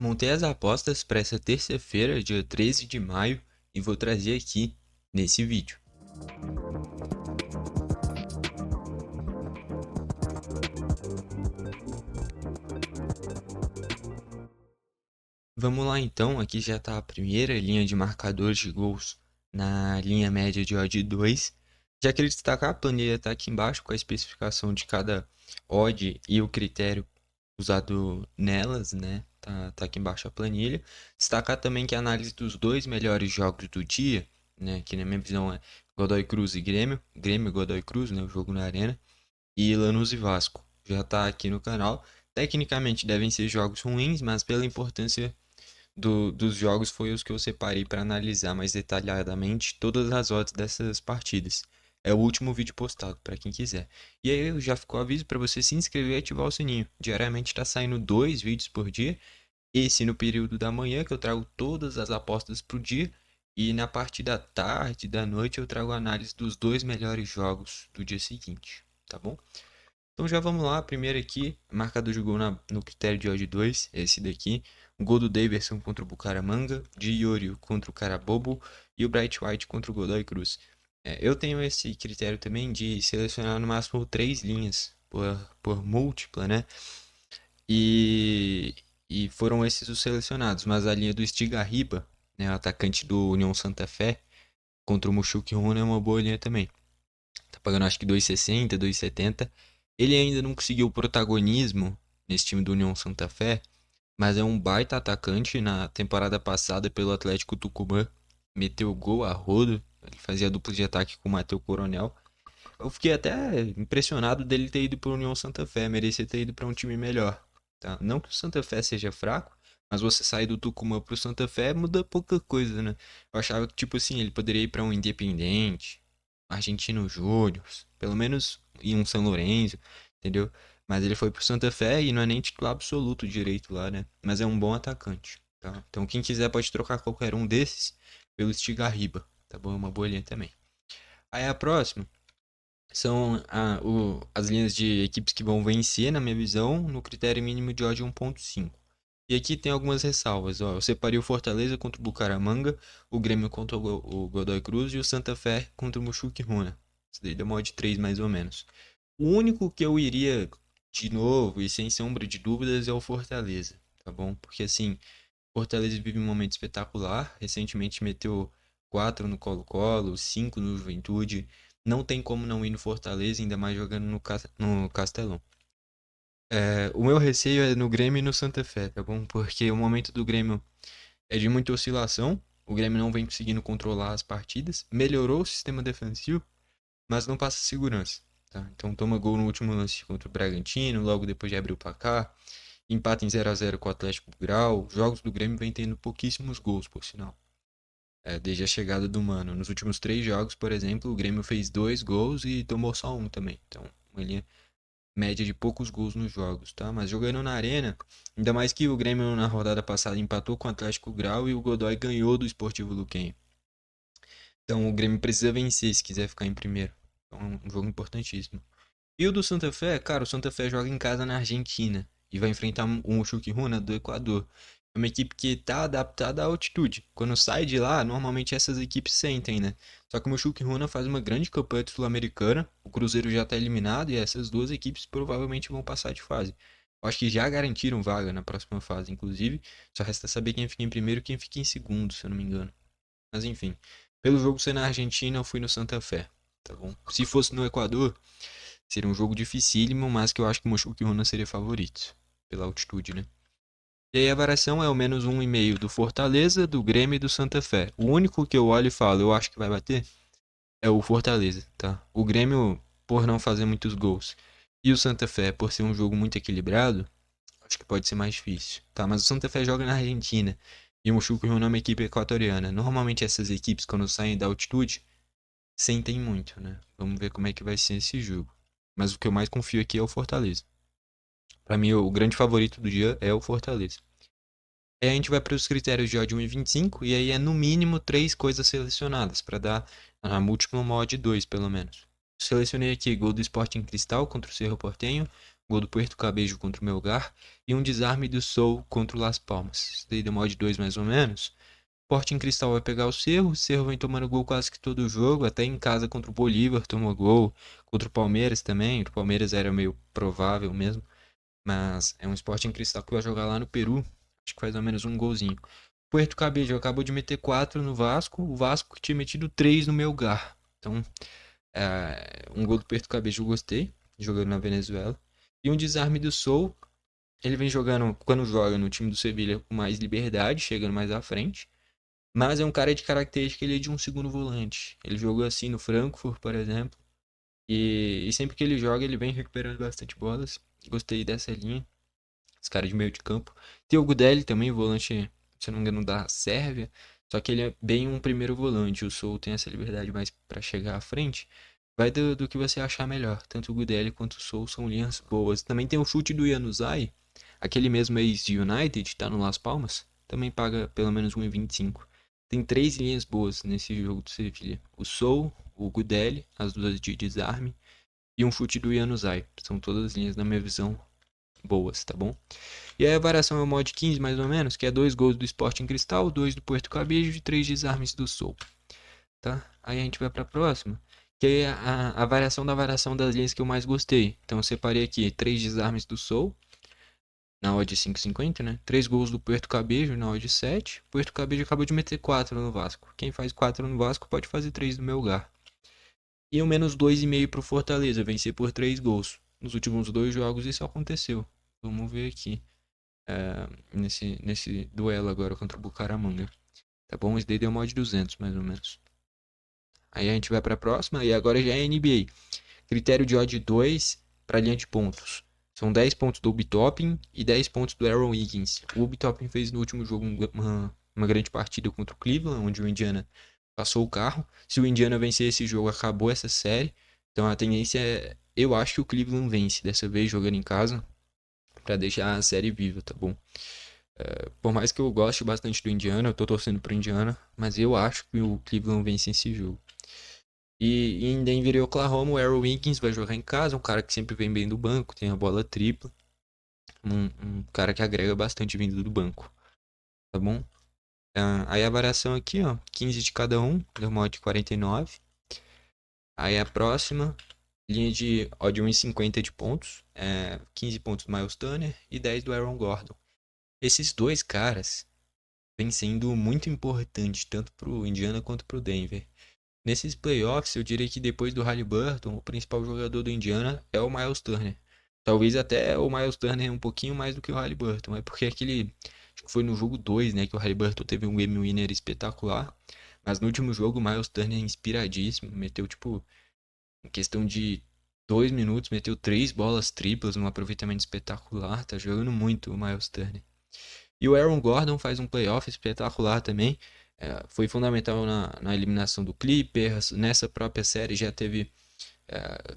Montei as apostas para essa terça-feira, dia 13 de maio, e vou trazer aqui nesse vídeo. Vamos lá então, aqui já está a primeira linha de marcadores de gols na linha média de odd 2. Já queria destacar, a planilha está aqui embaixo com a especificação de cada odd e o critério usado nelas, né? Tá aqui embaixo a planilha. Destacar também que a análise dos dois melhores jogos do dia, né? Que na minha visão é Godoy Cruz e Grêmio. Grêmio e Godoy Cruz, né? O jogo na Arena. E Lanús e Vasco. Já tá aqui no canal. Tecnicamente devem ser jogos ruins, mas pela importância dos jogos foi os que eu separei para analisar mais detalhadamente todas as odds dessas partidas. É o último vídeo postado para quem quiser. E aí já ficou o aviso para você se inscrever e ativar o sininho. Diariamente está saindo 2 vídeos por dia. Esse no período da manhã, que eu trago todas as apostas para o dia. E na parte da tarde, da noite, eu trago a análise dos dois melhores jogos do dia seguinte. Tá bom? Então já vamos lá, primeiro aqui, marcador de gol no critério de odd 2, esse daqui. O gol do Daverson contra o Bucaramanga, de Iorio contra o Carabobo e o Bright White contra o Godoy Cruz. Eu tenho esse critério também de selecionar no máximo 3 linhas por múltipla, né? E, e foram esses os selecionados, mas a linha do Stigarriba, né, o atacante do União Santa Fé, contra o Mushuki Runa é uma boa linha também. Tá pagando acho que 2,60, 2,70. Ele ainda não conseguiu protagonismo nesse time do União Santa Fé, mas é um baita atacante. Na temporada passada pelo Atlético Tucumã, meteu gol a rodo. Ele fazia dupla de ataque com o Matheus Coronel. Eu fiquei até impressionado dele ter ido para o União Santa Fé, merecia ter ido para um time melhor. Tá? Não que o Santa Fé seja fraco, mas você sair do Tucumã pro Santa Fé muda pouca coisa, né? Eu achava que, tipo assim, ele poderia ir para um Independente, Argentino Júnior, pelo menos em um São Lourenço, entendeu? Mas ele foi pro Santa Fé e não é nem titular absoluto direito lá, né? Mas é um bom atacante, tá? Então quem quiser pode trocar qualquer um desses pelo Stigarriba, tá bom? É uma boa linha também. Aí a próxima são as linhas de equipes que vão vencer, na minha visão, no critério mínimo de odd 1,5. E aqui tem algumas ressalvas. Ó. Eu separei o Fortaleza contra o Bucaramanga, o Grêmio contra o Godoy Cruz e o Santa Fé contra o Mushuki Runa. Isso daí dá uma odd 3 mais ou menos. O único que eu iria de novo e sem sombra de dúvidas é o Fortaleza, tá bom? Porque assim, Fortaleza vive um momento espetacular. Recentemente meteu 4 no Colo-Colo, 5 no Juventude. Não tem como não ir no Fortaleza, ainda mais jogando no Castelão. O meu receio é no Grêmio e no Santa Fé, tá bom? Porque o momento do Grêmio é de muita oscilação. O Grêmio não vem conseguindo controlar as partidas. Melhorou o sistema defensivo, mas não passa segurança. Tá? Então toma gol no último lance contra o Bragantino, logo depois de abrir o placar. Empata em 0 a 0 com o Atlético Grau. Os jogos do Grêmio vem tendo pouquíssimos gols, por sinal. Desde a chegada do Mano. Nos últimos 3 jogos, por exemplo, o Grêmio fez 2 gols e tomou só um também. Então, uma linha média de poucos gols nos jogos, tá? Mas jogando na Arena, ainda mais que o Grêmio na rodada passada empatou com o Atlético Grau e o Godoy ganhou do Esportivo Luquenho. Então, o Grêmio precisa vencer se quiser ficar em primeiro. Então, é um jogo importantíssimo. E o do Santa Fé, cara, o Santa Fé joga em casa na Argentina e vai enfrentar um Chuquiruna do Equador. É uma equipe que tá adaptada à altitude. Quando sai de lá, normalmente essas equipes sentem, né? Só que o Chuquiruna faz uma grande campanha sul-americana, o Cruzeiro já tá eliminado e essas duas equipes provavelmente vão passar de fase. Eu acho que já garantiram vaga na próxima fase, inclusive. Só resta saber quem fica em primeiro e quem fica em segundo, se eu não me engano. Mas enfim, pelo jogo ser na Argentina, eu fui no Santa Fé, tá bom? Se fosse no Equador, seria um jogo dificílimo, mas que eu acho que o Mushoku Runa seria favorito, pela altitude, né? E aí a variação é o menos 1,5 do Fortaleza, do Grêmio e do Santa Fé. O único que eu olho e falo, eu acho que vai bater, é o Fortaleza, tá? O Grêmio, por não fazer muitos gols, e o Santa Fé, por ser um jogo muito equilibrado, acho que pode ser mais difícil, tá? Mas o Santa Fé joga na Argentina, e o Mushoku Runa é uma equipe equatoriana. Normalmente essas equipes, quando saem da altitude, sentem muito, né? Vamos ver como é que vai ser esse jogo. Mas o que eu mais confio aqui é o Fortaleza. Pra mim, o grande favorito do dia é o Fortaleza. Aí a gente vai para os critérios de odd 1,25 e aí é no mínimo 3 coisas selecionadas para dar a múltipla uma odd 2 pelo menos. Selecionei aqui gol do Sporting Cristal contra o Cerro Porteño, gol do Puerto Cabello contra o Melgar e um desarme do Soul contra o Las Palmas. Isso daí deu mod 2 mais ou menos. Sporting Cristal vai pegar o Cerro vem tomando gol quase que todo o jogo, até em casa contra o Bolívar tomou gol, contra o Palmeiras também, o Palmeiras era meio provável mesmo, mas é um Sporting Cristal que vai jogar lá no Peru, acho que faz ao menos um golzinho. Puerto Cabello acabou de meter 4 no Vasco, o Vasco tinha metido 3 no Melgar, então um gol do Puerto Cabello eu gostei, jogando na Venezuela, e um desarme do Soul, ele vem jogando, quando joga no time do Sevilha com mais liberdade, chegando mais à frente, mas é um cara de característica, ele é de um segundo volante. Ele jogou assim no Frankfurt, por exemplo. E sempre que ele joga, ele vem recuperando bastante bolas. Gostei dessa linha. Esse cara de meio de campo. Tem o Gudeli também, volante, se eu não me engano, da Sérvia. Só que ele é bem um primeiro volante. O Sol tem essa liberdade mais para chegar à frente. Vai do que você achar melhor. Tanto o Gudeli quanto o Sol são linhas boas. Também tem o chute do Januzaj. Aquele mesmo ex de United, tá no Las Palmas. Também paga pelo menos 1,25. Tem 3 linhas boas nesse jogo do Sevilha. O Sol, o Gudeli, as duas de desarme. E um chute do Januzaj. São todas as linhas, na minha visão, boas, tá bom? E aí a variação é o mod 15, mais ou menos, que é 2 gols do Sporting Cristal, 2 do Puerto Cabello e 3 desarmes do Sol, tá? Aí a gente vai pra próxima, que é a variação da variação das linhas que eu mais gostei. Então eu separei aqui 3 desarmes do Sol, na odd 5,50, né? 3 gols do Puerto Cabello na odd 7. Puerto Cabello acabou de meter 4 no Vasco. Quem faz 4 no Vasco pode fazer 3 no Melgar. E o menos 2,5 pro Fortaleza, vencer por 3 gols. Nos últimos 2 jogos isso aconteceu. Vamos ver aqui. Nesse duelo agora contra o Bucaramanga. Tá bom? Esse daí deu mod 200, mais ou menos. Aí a gente vai pra próxima. E agora já é NBA. Critério de odd 2 para linha de pontos. São 10 pontos do Obi Toppin e 10 pontos do Aaron Wiggins. O Obi Toppin fez no último jogo uma grande partida contra o Cleveland, onde o Indiana passou o carro. Se o Indiana vencer esse jogo, acabou essa série. Então a tendência é... Eu acho que o Cleveland vence dessa vez, jogando em casa, para deixar a série viva, tá bom? Por mais que eu goste bastante do Indiana, eu tô torcendo pro Indiana, mas eu acho que o Cleveland vence esse jogo. E em Denver e Oklahoma, o Aaron Wiggins vai jogar em casa, um cara que sempre vem bem do banco, tem a bola tripla. Um cara que agrega bastante vindo do banco, tá bom? Aí a variação aqui, ó, 15 de cada um, deu mod 49. Aí a próxima, linha de odd 1,50 de pontos, 15 pontos do Miles Turner e 10 do Aaron Gordon. Esses dois caras vêm sendo muito importantes, tanto pro Indiana quanto pro Denver. Nesses playoffs, eu diria que depois do Haliburton, o principal jogador do Indiana é o Miles Turner. Talvez até o Miles Turner um pouquinho mais do que o Haliburton. É porque acho que foi no jogo 2, né, que o Haliburton teve um game winner espetacular. Mas no último jogo, o Miles Turner é inspiradíssimo. Meteu, tipo, em questão de 2 minutos, meteu 3 bolas triplas, um aproveitamento espetacular. Tá jogando muito o Miles Turner. E o Aaron Gordon faz um playoff espetacular também. Foi fundamental na eliminação do Clippers. Nessa própria série já teve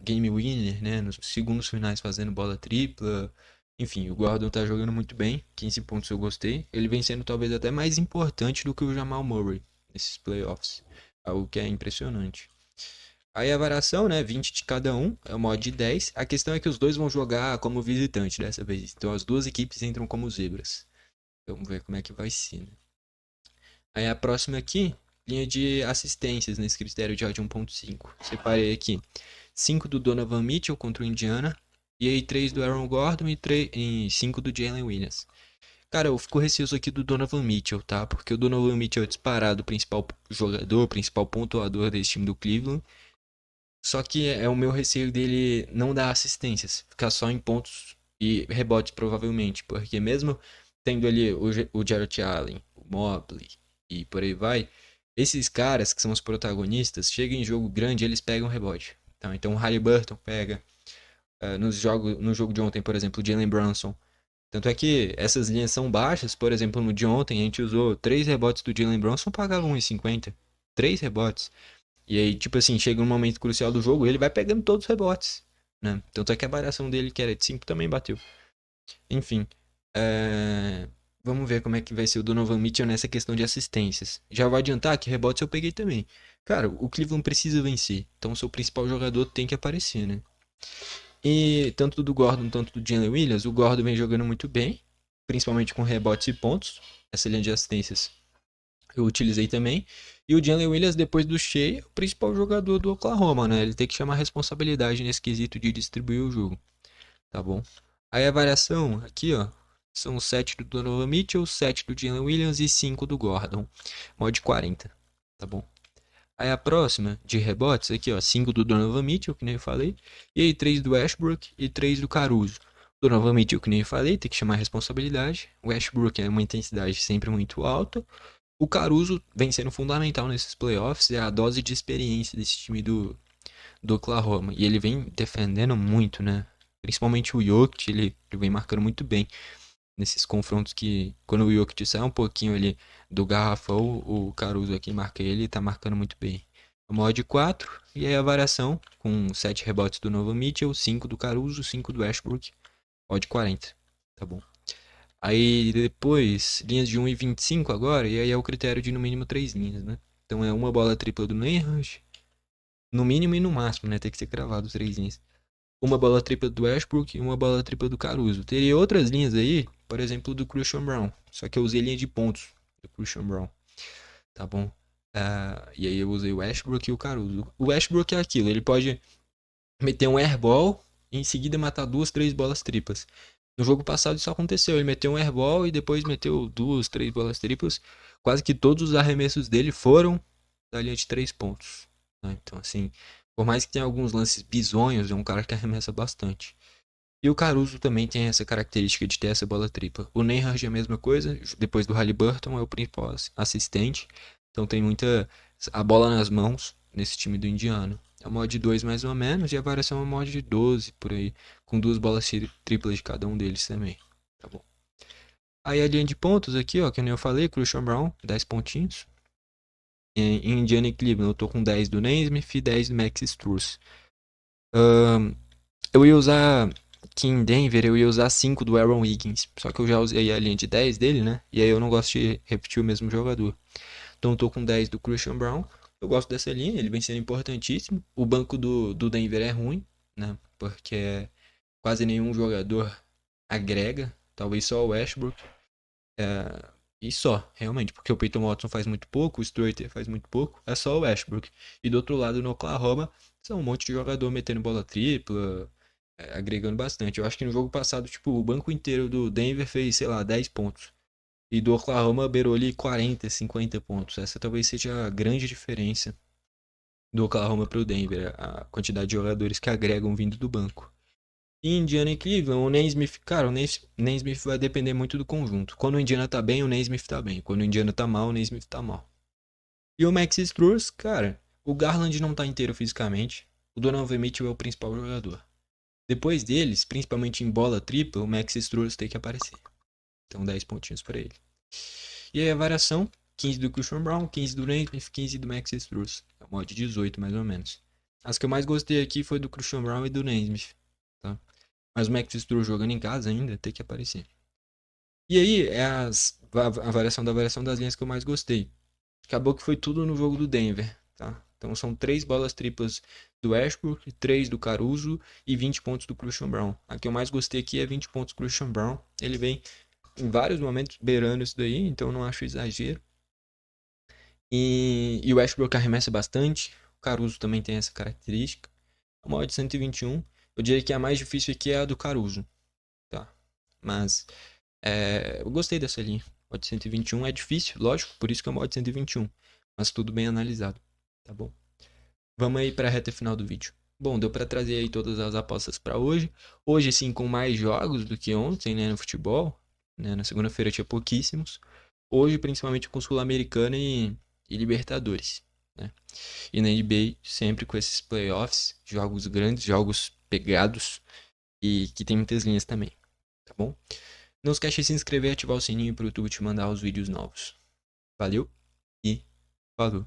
game winner, né? Nos segundos finais fazendo bola tripla. Enfim, o Gordon tá jogando muito bem. 15 pontos eu gostei. Ele vem sendo talvez até mais importante do que o Jamal Murray nesses playoffs. Algo que é impressionante. Aí a variação, né? 20 de cada um, é o mod de 10. A questão é que os dois vão jogar como visitante dessa vez. Então as duas equipes entram como zebras. Vamos ver como é que vai ser, né? Aí a próxima aqui, linha de assistências nesse critério de odd 1.5. Separei aqui 5 do Donovan Mitchell contra o Indiana. E aí 3 do Aaron Gordon e 5 do Jalen Williams. Cara, eu fico receoso aqui do Donovan Mitchell, tá? Porque o Donovan Mitchell é disparado o principal jogador, principal pontuador desse time do Cleveland. Só que é o meu receio dele não dar assistências, ficar só em pontos e rebotes provavelmente, porque mesmo tendo ali o Jarrett Allen, o Mobley e por aí vai, esses caras que são os protagonistas, chegam em jogo grande, eles pegam rebote. Então o Haliburton pega, no jogo de ontem, por exemplo, o Jalen Brunson. Tanto é que essas linhas são baixas, por exemplo, no de ontem a gente usou 3 rebotes do Jalen Brunson, pagava 1,50. 3 rebotes. E aí, tipo assim, chega um momento crucial do jogo, ele vai pegando todos os rebotes, né? Tanto é que a variação dele, que era de 5, também bateu. Enfim, vamos ver como é que vai ser o Donovan Mitchell nessa questão de assistências. Já vou adiantar que rebotes eu peguei também. Cara, o Cleveland precisa vencer, então o seu principal jogador tem que aparecer, né? E tanto do Gordon, tanto do Jalen Williams, o Gordon vem jogando muito bem, principalmente com rebotes e pontos. Essa linha de assistências eu utilizei também. E o Jalen Williams, depois do Shea, é o principal jogador do Oklahoma, né? Ele tem que chamar responsabilidade nesse quesito de distribuir o jogo, tá bom? Aí a variação aqui, ó, são 7 do Donovan Mitchell, 7 do Jalen Williams e 5 do Gordon. Mod 40, tá bom? Aí a próxima de rebotes aqui, ó, 5 do Donovan Mitchell, que nem eu falei, e aí 3 do Westbrook e 3 do Caruso. Donovan Mitchell, que nem eu falei, tem que chamar responsabilidade. O Westbrook é uma intensidade sempre muito alta. O Caruso vem sendo fundamental nesses playoffs, é a dose de experiência desse time do Oklahoma. E ele vem defendendo muito, né? Principalmente o Jokic, ele vem marcando muito bem nesses confrontos que, quando o Jokic sai um pouquinho ali do garrafão, o Caruso aqui marca ele e tá marcando muito bem. O mod 4, e aí a variação, com 7 rebotes do Donovan Mitchell, 5 do Caruso, 5 do Westbrook, mod 40, tá bom? Aí depois, linhas de 1 e 25 agora, e aí é o critério de no mínimo 3 linhas, né? Então é uma bola tripla do Nembhard, no mínimo e no máximo, né? Tem que ser cravado os 3 linhas. Uma bola tripla do Westbrook e uma bola tripla do Caruso. Teria outras linhas aí, por exemplo, do Christian Brown. Só que eu usei linha de pontos do Christian Brown, tá bom? E aí eu usei o Westbrook e o Caruso. O Westbrook é aquilo, ele pode meter um airball e em seguida matar 2, 3 bolas triplas. No jogo passado isso aconteceu, ele meteu um airball e depois meteu 2, 3 bolas triplas. Quase que todos os arremessos dele foram da linha de 3 pontos, né? Então assim, por mais que tenha alguns lances bizonhos, é um cara que arremessa bastante. E o Caruso também tem essa característica de ter essa bola tripla. O Nembhard é a mesma coisa, depois do Haliburton é o principal assistente. Então tem muita a bola nas mãos nesse time do Indiana. É o mod 2 mais ou menos, e a variação é o mod de 12 por aí, com 2 bolas triplas de cada um deles também. Tá bom. Aí a linha de pontos aqui, ó, que nem eu falei, Christian Brown, 10 pontinhos. Em Indiana e Cleveland eu tô com 10 do Naismith e 10 do Max Strus. Eu ia usar aqui em Denver, eu ia usar 5 do Aaron Wiggins. Só que eu já usei a linha de 10 dele, né? E aí eu não gosto de repetir o mesmo jogador. Então eu tô com 10 do Christian Brown. Eu gosto dessa linha, ele vem sendo importantíssimo. O banco do Denver é ruim, né? Porque quase nenhum jogador agrega. Talvez só o Westbrook. E só, realmente, porque o Peyton Watson faz muito pouco, o Strater faz muito pouco, é só o Westbrook. E do outro lado, no Oklahoma, são um monte de jogador metendo bola tripla, agregando bastante. Eu acho que no jogo passado, tipo, o banco inteiro do Denver fez, sei lá, 10 pontos. E do Oklahoma beirou ali 40, 50 pontos. Essa talvez seja a grande diferença do Oklahoma pro Denver, a quantidade de jogadores que agregam vindo do banco. E Indiana e Cleveland, o Naismith, cara, o Naismith vai depender muito do conjunto. Quando o Indiana tá bem, o Naismith tá bem. Quando o Indiana tá mal, o Naismith tá mal. E o Max Strus, cara, o Garland não tá inteiro fisicamente. O Donovan Mitchell é o principal jogador. Depois deles, principalmente em bola tripla, o Max Strus tem que aparecer. Então 10 pontinhos para ele. E aí a variação, 15 do Christian Brown, 15 do Naismith, 15 do Max Strus. É o mod 18 mais ou menos. As que eu mais gostei aqui foi do Christian Brown e do Naismith, tá? Mas o Max Strus jogando em casa ainda tem que aparecer. E aí é a variação das linhas que eu mais gostei. Acabou que foi tudo no jogo do Denver, tá? Então são 3 bolas triplas do Westbrook, 3 do Caruso e 20 pontos do Christian Brown. A que eu mais gostei aqui é 20 pontos do Christian Brown. Ele vem em vários momentos beirando isso daí, então não acho exagero. E o Westbrook arremessa bastante. O Caruso também tem essa característica. A maior de 121. Eu diria que a mais difícil aqui é a do Caruso, tá? Mas eu gostei dessa linha. Mod 121 é difícil, lógico, por isso que é o mod 121. Mas tudo bem analisado, tá bom? Vamos aí para a reta final do vídeo. Bom, deu para trazer aí todas as apostas para hoje. Hoje sim com mais jogos do que ontem, né, no futebol. Né? Na segunda-feira tinha pouquíssimos. Hoje principalmente com Sul-Americana e Libertadores, né? E na NBA sempre com esses playoffs, jogos grandes, jogos pegados e que tem muitas linhas também, tá bom? Não esquece de se inscrever e ativar o sininho para o YouTube te mandar os vídeos novos. Valeu e falou!